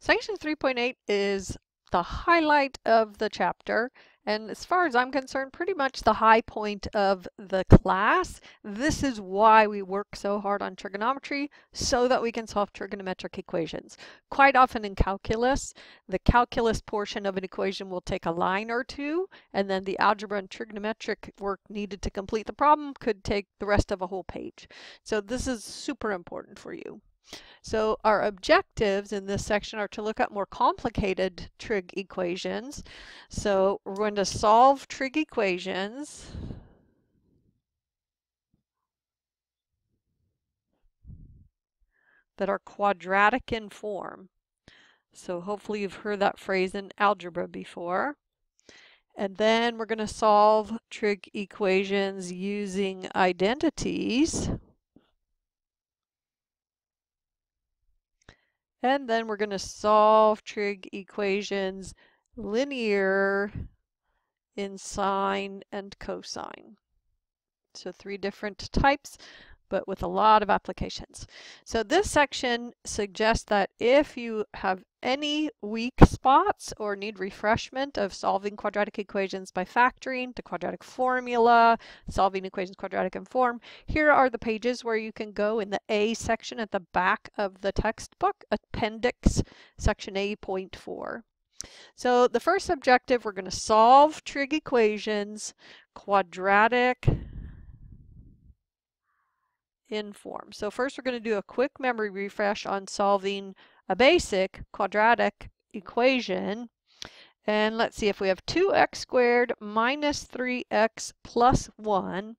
Section 3.8 is the highlight of the chapter, and as far as I'm concerned, pretty much the high point of the class. This is why we work so hard on trigonometry, so that we can solve trigonometric equations. Quite often in calculus, the calculus portion of an equation will take a line or two, and then the algebra and trigonometric work needed to complete the problem could take the rest of a whole page. So this is super important for you. So our objectives in this section are to look at more complicated trig equations. So we're going to solve trig equations that are quadratic in form. So hopefully you've heard that phrase in algebra before. And then we're going to solve trig equations using identities. And then we're going to solve trig equations linear in sine and cosine. So 3 different types, but with a lot of applications. So this section suggests that if you have any weak spots or need refreshment of solving quadratic equations by factoring, the quadratic formula, solving equations quadratic in form, here are the pages where you can go in the A section at the back of the textbook, Appendix Section A.4. So the first objective, we're going to solve trig equations quadratic in form. So first we're going to do a quick memory refresh on solving a basic quadratic equation. And let's see, if we have 2x squared minus 3x plus 1,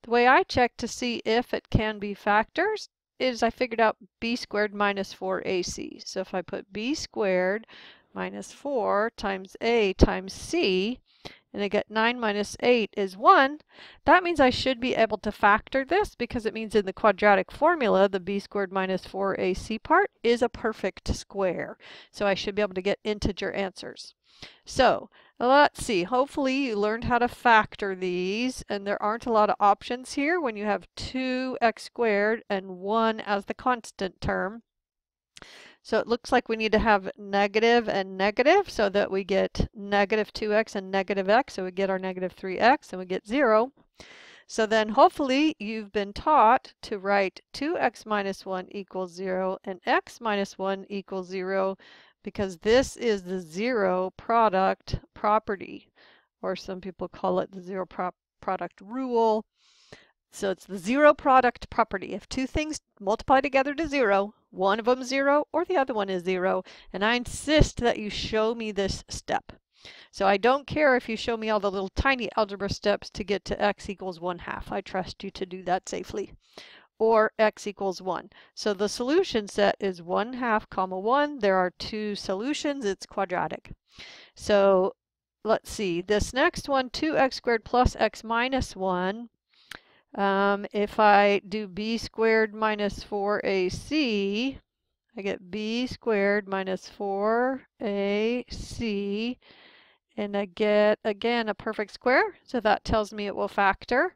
the way I check to see if it can be factors is I figured out b squared minus 4ac. So if I put b squared minus 4 times a times c, and I get 9 minus 8 is 1, that means I should be able to factor this, because it means in the quadratic formula, the b squared minus 4ac part is a perfect square. So I should be able to get integer answers. So let's see, hopefully you learned how to factor these, and there aren't a lot of options here when you have 2x squared and 1 as the constant term. So it looks like we need to have negative and negative so that we get negative 2x and negative x. So we get our negative 3x and we get 0. So then hopefully you've been taught to write 2x minus 1 equals 0 and x minus 1 equals 0, because this is the zero product property, or some people call it the zero product rule. So it's the zero product property. If two things multiply together to 0, one of them is 0 or the other one is 0. And I insist that you show me this step. So I don't care if you show me all the little tiny algebra steps to get to x equals 1/2. I trust you to do that safely. Or x equals 1. So the solution set is 1/2 comma 1. There are 2 solutions. It's quadratic. So let's see. This next one, 2x squared plus x minus 1. If I do b squared minus 4ac, I get b squared minus 4ac, and I get, again, a perfect square, so that tells me it will factor.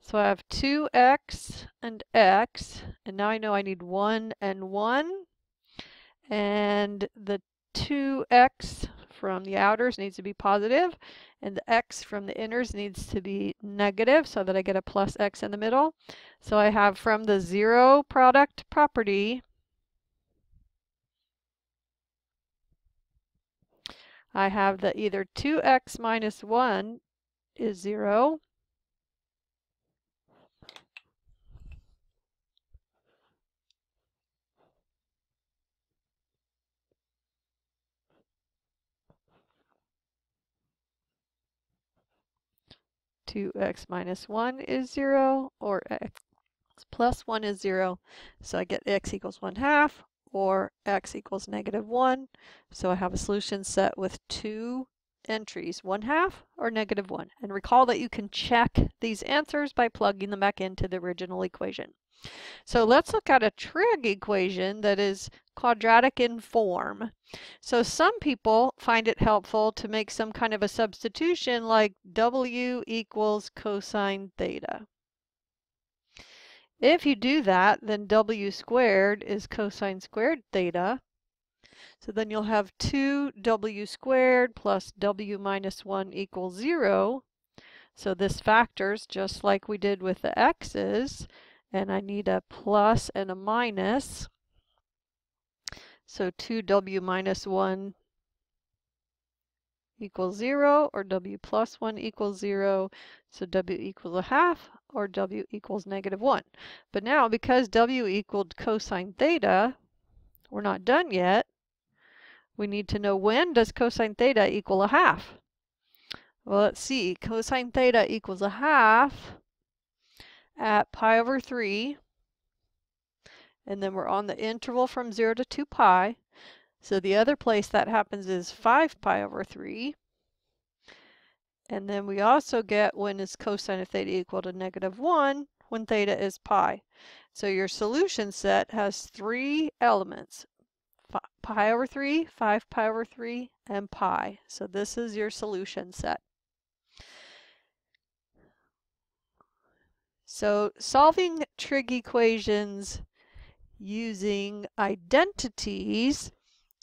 So I have 2x and x, and now I know I need 1 and 1, and the 2x from the outers needs to be positive, and the x from the inners needs to be negative, so that I get a plus x in the middle. So I have, from the zero product property, I have that either 2x minus 1 is 0, or x plus 1 is 0. So I get x equals 1/2, or x equals negative 1. So I have a solution set with 2 entries, 1/2 or negative 1. And recall that you can check these answers by plugging them back into the original equation. So let's look at a trig equation that is quadratic in form. So some people find it helpful to make some kind of a substitution, like w equals cosine theta. If you do that, then w squared is cosine squared theta. So then you'll have 2w squared plus w minus 1 equals 0. So this factors just like we did with the x's, and I need a plus and a minus. So 2w minus 1 equals 0, or w plus 1 equals 0. So w equals a half, or w equals negative 1. But now, because w equaled cosine theta, we're not done yet. We need to know, when does cosine theta equal a half? Well, let's see. Cosine theta equals a half at pi over 3. And then we're on the interval from 0 to 2 pi. So the other place that happens is 5 pi over 3. And then we also get, when is cosine of theta equal to negative 1? When theta is pi. So your solution set has 3 elements. Pi over 3, 5 pi over 3, and pi. So this is your solution set. So solving trig equations using identities,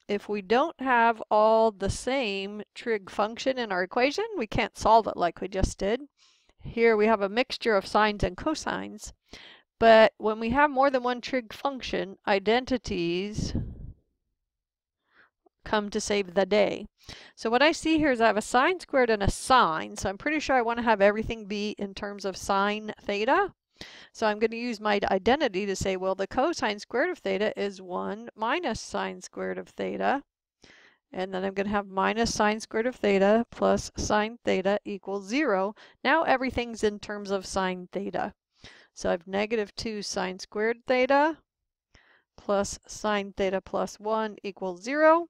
if we don't have all the same trig function in our equation, we can't solve it like we just did. Here we have a mixture of sines and cosines, but when we have more than one trig function, identities come to save the day. So what I see here is I have a sine squared and a sine, so I'm pretty sure I want to have everything be in terms of sine theta. So I'm going to use my identity to say, well, the cosine squared of theta is 1 minus sine squared of theta. And then I'm going to have minus sine squared of theta plus sine theta equals 0. Now everything's in terms of sine theta. So I have negative 2 sine squared theta plus sine theta plus 1 equals 0.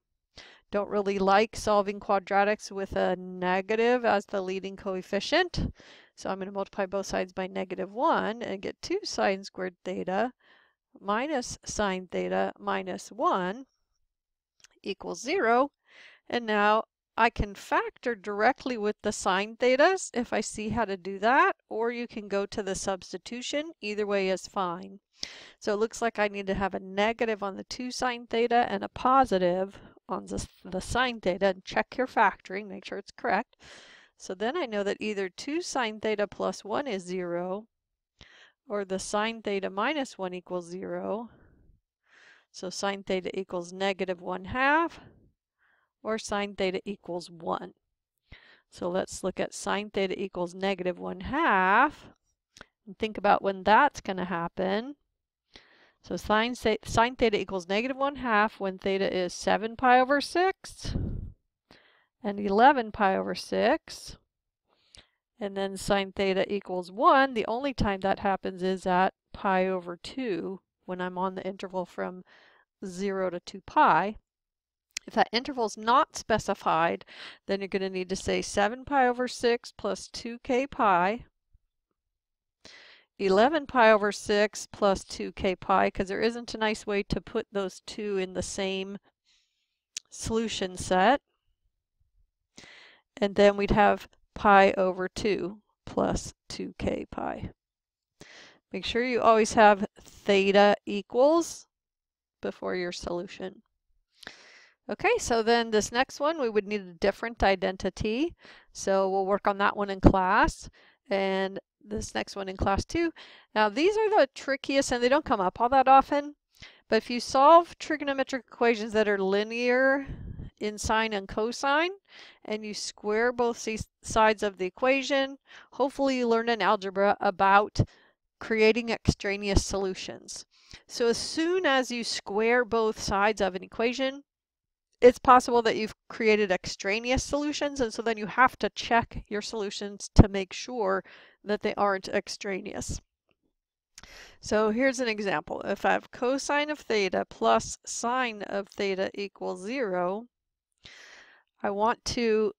Don't really like solving quadratics with a negative as the leading coefficient. So I'm going to multiply both sides by negative 1 and get 2 sine squared theta minus sine theta minus 1 equals 0. And now I can factor directly with the sine thetas if I see how to do that, or you can go to the substitution. Either way is fine. So it looks like I need to have a negative on the 2 sine theta and a positive on the sine theta, and check your factoring, make sure it's correct. So then I know that either 2 sine theta plus 1 is 0, or the sine theta minus 1 equals 0. So sine theta equals negative 1/2, or sine theta equals 1. So let's look at sine theta equals negative 1/2, and think about when that's going to happen. So sine theta equals negative 1/2 when theta is 7 pi over 6 and 11 pi over 6. And then sine theta equals 1. The only time that happens is at pi over 2 when I'm on the interval from 0 to 2 pi. If that interval is not specified, then you're going to need to say 7 pi over 6 plus 2k pi, 11 pi over 6 plus 2k pi, because there isn't a nice way to put those two in the same solution set. And then we'd have pi over 2 plus 2k pi. Make sure you always have theta equals before your solution. Okay, so then this next one, we would need a different identity. So we'll work on that one in class, and this next one in class 2. Now these are the trickiest, and they don't come up all that often. But if you solve trigonometric equations that are linear in sine and cosine, and you square both sides of the equation, hopefully you learned in algebra about creating extraneous solutions. So as soon as you square both sides of an equation, it's possible that you've created extraneous solutions, and so then you have to check your solutions to make sure that they aren't extraneous. So here's an example. If I have cosine of theta plus sine of theta equals 0, I want to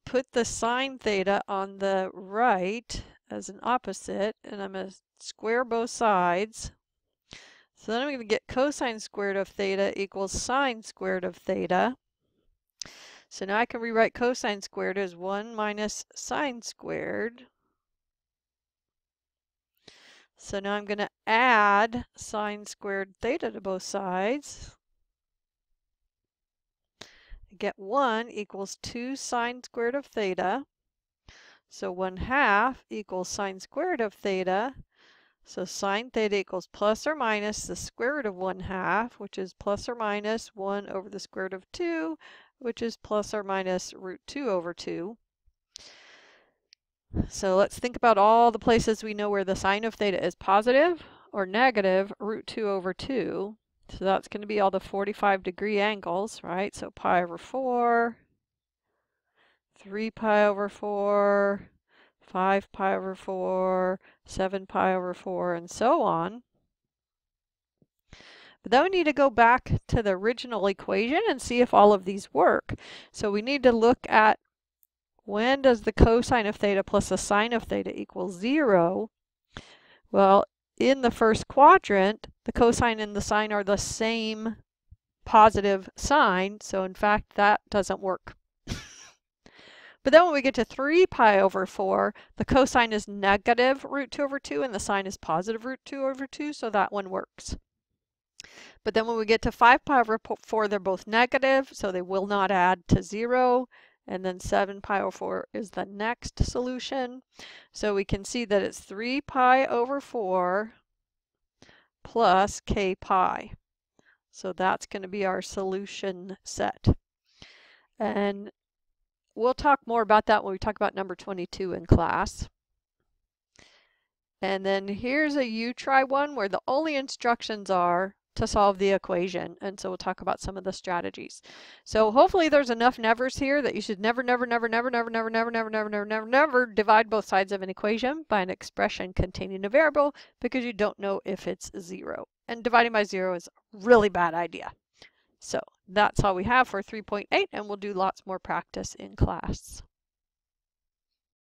put the sine theta on the right as an opposite, and I'm going to square both sides. So then I'm going to get cosine squared of theta equals sine squared of theta. So now I can rewrite cosine squared as 1 minus sine squared. So now I'm going to add sine squared theta to both sides. get 1 equals 2 sine squared of theta. So 1/2 equals sine squared of theta. So sine theta equals plus or minus the square root of 1/2, which is plus or minus 1 over the square root of 2, which is plus or minus root 2 over 2. So let's think about all the places we know where the sine of theta is positive or negative root 2 over 2. So that's going to be all the 45-degree angles, right? So pi over 4, 3 pi over 4, 5 pi over 4, 7 pi over 4, and so on. But then we need to go back to the original equation and see if all of these work. So we need to look at when does the cosine of theta plus the sine of theta equal 0? Well, in the first quadrant, the cosine and the sine are the same positive sign, so in fact that doesn't work. But then when we get to 3 pi over 4, the cosine is negative root 2 over 2 and the sine is positive root 2 over 2, so that one works. But then when we get to 5 pi over 4, they're both negative, so they will not add to 0. And then 7 pi over 4 is the next solution. So we can see that it's 3 pi over 4 plus k pi. So that's going to be our solution set. And we'll talk more about that when we talk about number 22 in class. And then here's a you try one where the only instructions are to solve the equation. And so we'll talk about some of the strategies. So hopefully there's enough nevers here that you should never divide both sides of an equation by an expression containing a variable because you don't know if it's 0. And dividing by 0 is a really bad idea. So that's all we have for 3.8, and we'll do lots more practice in class.